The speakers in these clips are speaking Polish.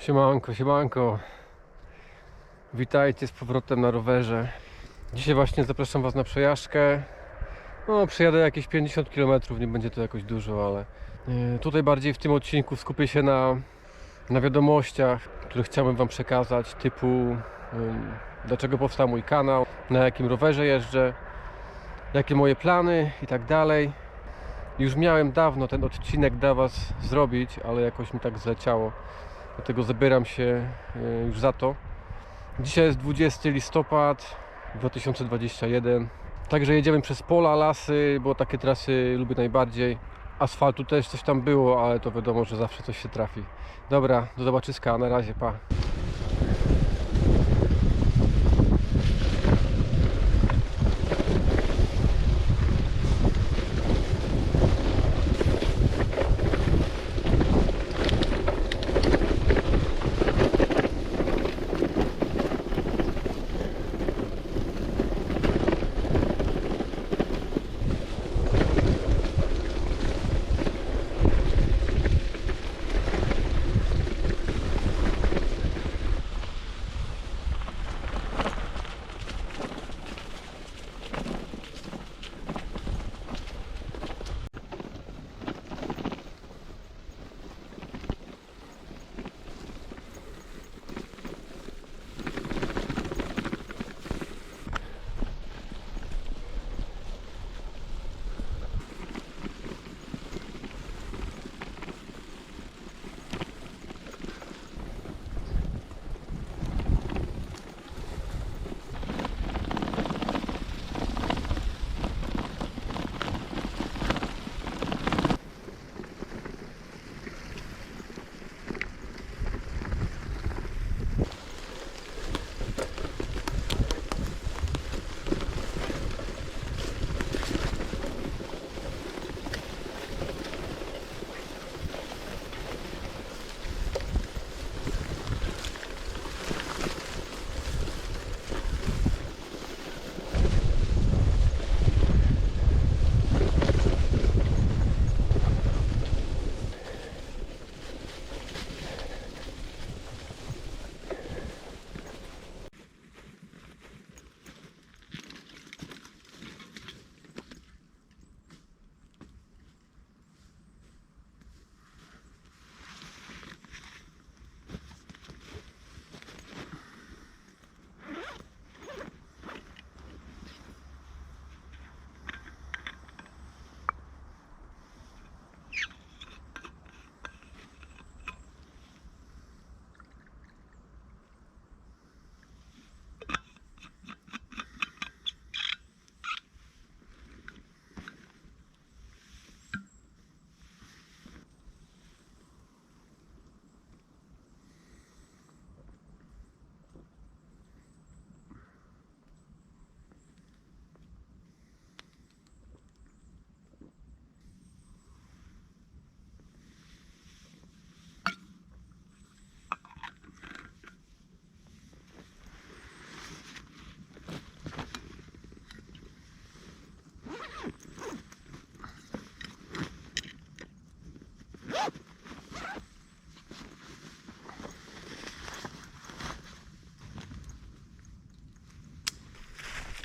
Siemanko, siemanko. Witajcie z powrotem na rowerze. Dzisiaj właśnie zapraszam Was na przejażdżkę. No, przejadę jakieś 50 km, nie będzie to jakoś dużo, ale tutaj bardziej w tym odcinku skupię się na wiadomościach, które chciałbym Wam przekazać, typu dlaczego powstał mój kanał, na jakim rowerze jeżdżę, jakie moje plany i tak dalej. Już miałem dawno ten odcinek dla Was zrobić, ale jakoś mi tak zleciało. Dlatego zabieram się już za to. Dzisiaj jest 20 listopad 2021. Także jedziemy przez pola, lasy, bo takie trasy lubię najbardziej. Asfaltu też coś tam było, ale to wiadomo, że zawsze coś się trafi. Dobra, do zobaczyska, na razie, pa.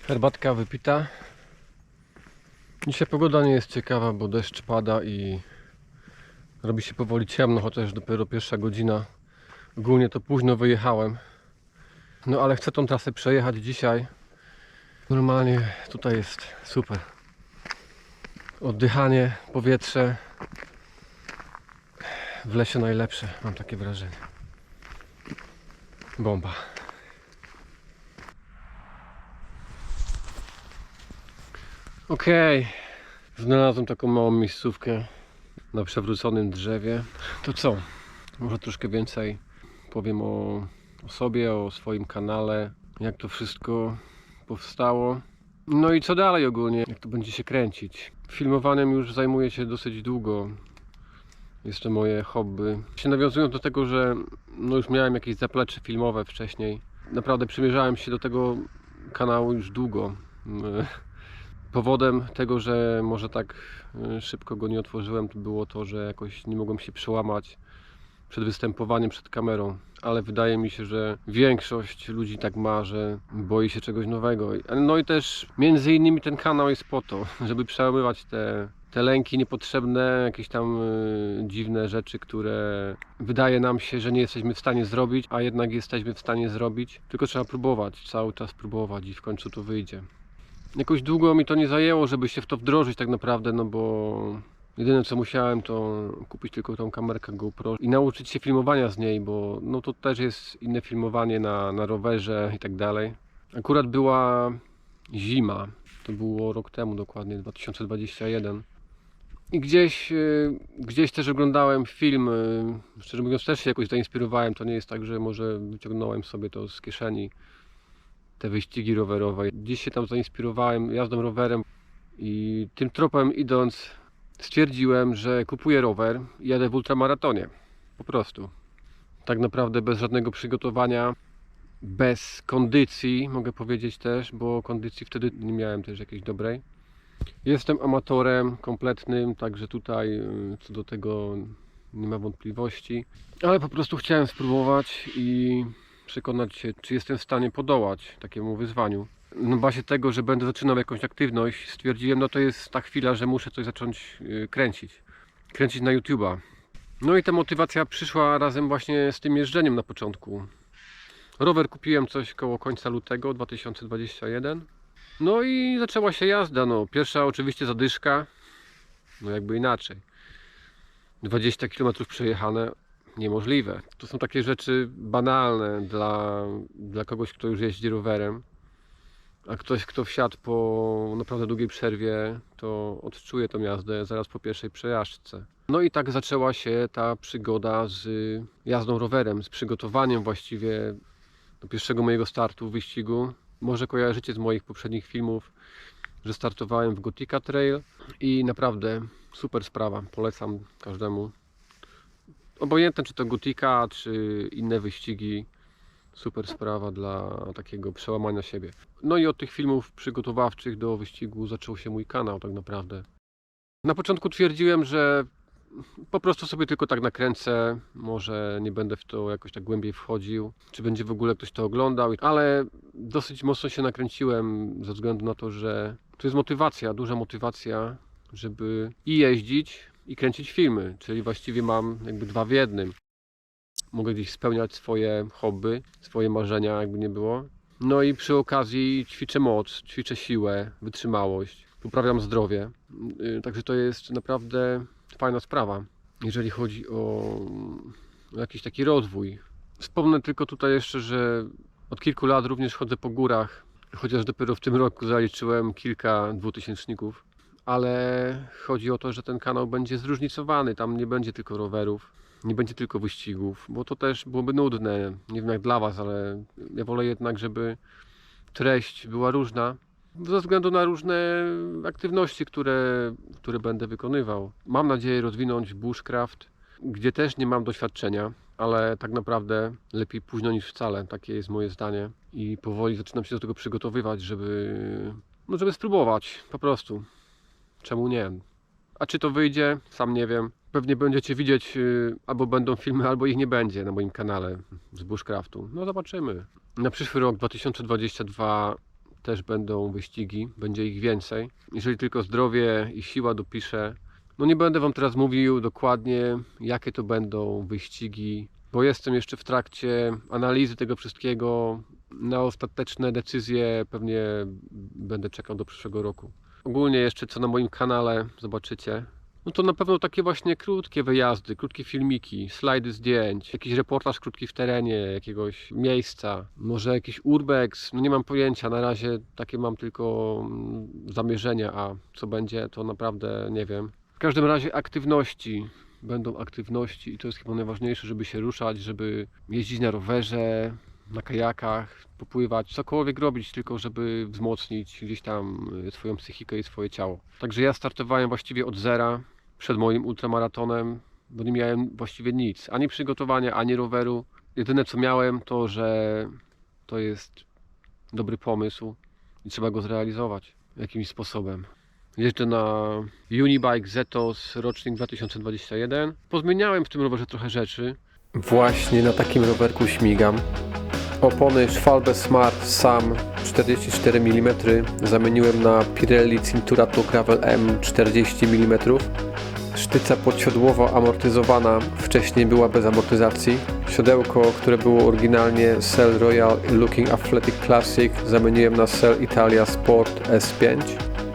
Herbatka wypita. Dzisiaj pogoda nie jest ciekawa, bo deszcz pada i robi się powoli ciemno, chociaż dopiero pierwsza godzina. Ogólnie to późno wyjechałem. No ale chcę tą trasę przejechać dzisiaj. Normalnie tutaj jest super. Oddychanie, powietrze. W lesie najlepsze, mam takie wrażenie. Bomba. Okej, znalazłem taką małą miejscówkę na przewróconym drzewie. To co? Może troszkę więcej powiem o sobie, o swoim kanale, jak to wszystko powstało. No i co dalej ogólnie, jak to będzie się kręcić. Filmowaniem już zajmuję się dosyć długo. Jest to moje hobby. Nawiązując do tego, że no już miałem jakieś zaplecze filmowe wcześniej. Naprawdę przymierzałem się do tego kanału już długo. Powodem tego, że może tak szybko go nie otworzyłem, to było to, że jakoś nie mogłem się przełamać przed występowaniem przed kamerą. Ale wydaje mi się, że większość ludzi tak ma, że boi się czegoś nowego. No i też między innymi ten kanał jest po to, żeby przełamywać te lęki niepotrzebne, jakieś tam dziwne rzeczy, które wydaje nam się, że nie jesteśmy w stanie zrobić, a jednak jesteśmy w stanie zrobić. Tylko trzeba próbować, cały czas próbować i w końcu to wyjdzie. Jakoś długo mi to nie zajęło, żeby się w to wdrożyć tak naprawdę, no bo jedyne co musiałem to kupić tylko tą kamerkę GoPro i nauczyć się filmowania z niej, bo no to też jest inne filmowanie na rowerze i tak dalej. Akurat była zima, to było rok temu dokładnie, 2021. I gdzieś też oglądałem film, szczerze mówiąc też się jakoś zainspirowałem, to nie jest tak, że może wyciągnąłem sobie to z kieszeni, te wyścigi rowerowe. Gdzieś się tam zainspirowałem jazdą rowerem i tym tropem idąc stwierdziłem, że kupuję rower i jadę w ultramaratonie. Po prostu. Tak naprawdę bez żadnego przygotowania, bez kondycji, mogę powiedzieć też, bo kondycji wtedy nie miałem też jakiejś dobrej. Jestem amatorem kompletnym, także tutaj co do tego nie ma wątpliwości. Ale po prostu chciałem spróbować i przekonać się, czy jestem w stanie podołać takiemu wyzwaniu. Na bazie tego, że będę zaczynał jakąś aktywność, stwierdziłem, no to jest ta chwila, że muszę coś zacząć kręcić. Kręcić na YouTube'a. No i ta motywacja przyszła razem właśnie z tym jeżdżeniem na początku. Rower kupiłem coś koło końca lutego 2021. No i zaczęła się jazda, no pierwsza oczywiście zadyszka, no jakby inaczej. 20 km przejechane, niemożliwe. To są takie rzeczy banalne dla kogoś, kto już jeździ rowerem. A ktoś, kto wsiadł po naprawdę długiej przerwie, to odczuje tą jazdę zaraz po pierwszej przejażdżce. No i tak zaczęła się ta przygoda z jazdą rowerem, z przygotowaniem właściwie do pierwszego mojego startu w wyścigu. Może kojarzycie z moich poprzednich filmów, że startowałem w Gotika Trail i naprawdę super sprawa, polecam każdemu. Obojętne czy to Gotika, czy inne wyścigi, super sprawa dla takiego przełamania siebie. No i od tych filmów przygotowawczych do wyścigu zaczął się mój kanał tak naprawdę. Na początku twierdziłem, że po prostu sobie tylko tak nakręcę, może nie będę w to jakoś tak głębiej wchodził, czy będzie w ogóle ktoś to oglądał, ale dosyć mocno się nakręciłem ze względu na to, że to jest motywacja, duża motywacja, żeby i jeździć, i kręcić filmy, czyli właściwie mam jakby dwa w jednym. Mogę gdzieś spełniać swoje hobby, swoje marzenia, jakby nie było. No i przy okazji ćwiczę moc, ćwiczę siłę, wytrzymałość, poprawiam zdrowie. Także to jest naprawdę fajna sprawa, jeżeli chodzi o jakiś taki rozwój. Wspomnę tylko tutaj jeszcze, że od kilku lat również chodzę po górach, chociaż dopiero w tym roku zaliczyłem kilka dwutysięczników. Ale chodzi o to, że ten kanał będzie zróżnicowany, tam nie będzie tylko rowerów, nie będzie tylko wyścigów, bo to też byłoby nudne, nie wiem jak dla Was, ale ja wolę jednak, żeby treść była różna, ze względu na różne aktywności, które będę wykonywał. Mam nadzieję rozwinąć bushcraft, gdzie też nie mam doświadczenia, ale tak naprawdę lepiej późno niż wcale, takie jest moje zdanie i powoli zaczynam się do tego przygotowywać, żeby spróbować po prostu. Czemu nie? A czy to wyjdzie? Sam nie wiem. Pewnie będziecie widzieć, albo będą filmy, albo ich nie będzie na moim kanale z bushcraftu. No zobaczymy. Na przyszły rok 2022 też będą wyścigi, będzie ich więcej. Jeżeli tylko zdrowie i siła dopiszę. No nie będę Wam teraz mówił dokładnie, jakie to będą wyścigi, bo jestem jeszcze w trakcie analizy tego wszystkiego. Na ostateczne decyzje pewnie będę czekał do przyszłego roku. Ogólnie jeszcze co na moim kanale zobaczycie, no to na pewno takie właśnie krótkie wyjazdy, krótkie filmiki, slajdy zdjęć, jakiś reportaż krótki w terenie, jakiegoś miejsca, może jakiś urbex, no nie mam pojęcia, na razie takie mam tylko zamierzenia, a co będzie to naprawdę nie wiem. W każdym razie aktywności, będą aktywności i to jest chyba najważniejsze, żeby się ruszać, żeby jeździć na rowerze, na kajakach, popływać, cokolwiek robić, tylko żeby wzmocnić gdzieś tam swoją psychikę i swoje ciało. Także ja startowałem właściwie od zera przed moim ultramaratonem, bo nie miałem właściwie nic, ani przygotowania, ani roweru. Jedyne co miałem to, że to jest dobry pomysł i trzeba go zrealizować jakimś sposobem. Jeżdżę na Unibike Zetos rocznik 2021. Pozmieniałem w tym rowerze trochę rzeczy. Właśnie na takim rowerku śmigam. Opony Schwalbe Smart Sam 44 mm zamieniłem na Pirelli Cinturato Gravel M 40 mm. Sztyca podsiodłowo amortyzowana wcześniej była bez amortyzacji. Siodełko, które było oryginalnie Cell Royal Looking Athletic Classic, zamieniłem na Cell Italia Sport S5.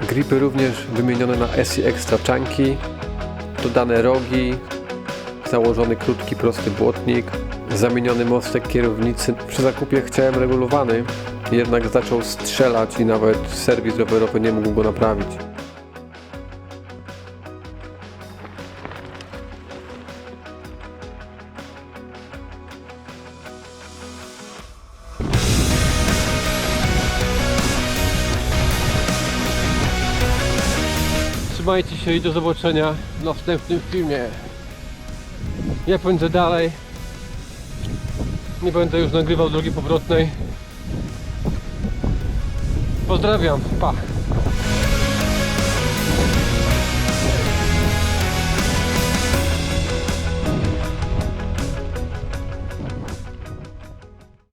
Gripy również wymienione na SI Extra Chunky. Dodane rogi. Założony krótki, prosty błotnik. Zamieniony mostek kierownicy. Przy zakupie chciałem regulowany, jednak zaczął strzelać i nawet serwis rowerowy nie mógł go naprawić. Trzymajcie się i do zobaczenia w następnym filmie. Ja pędzę dalej. Nie będę już nagrywał drogi powrotnej. Pozdrawiam, pa!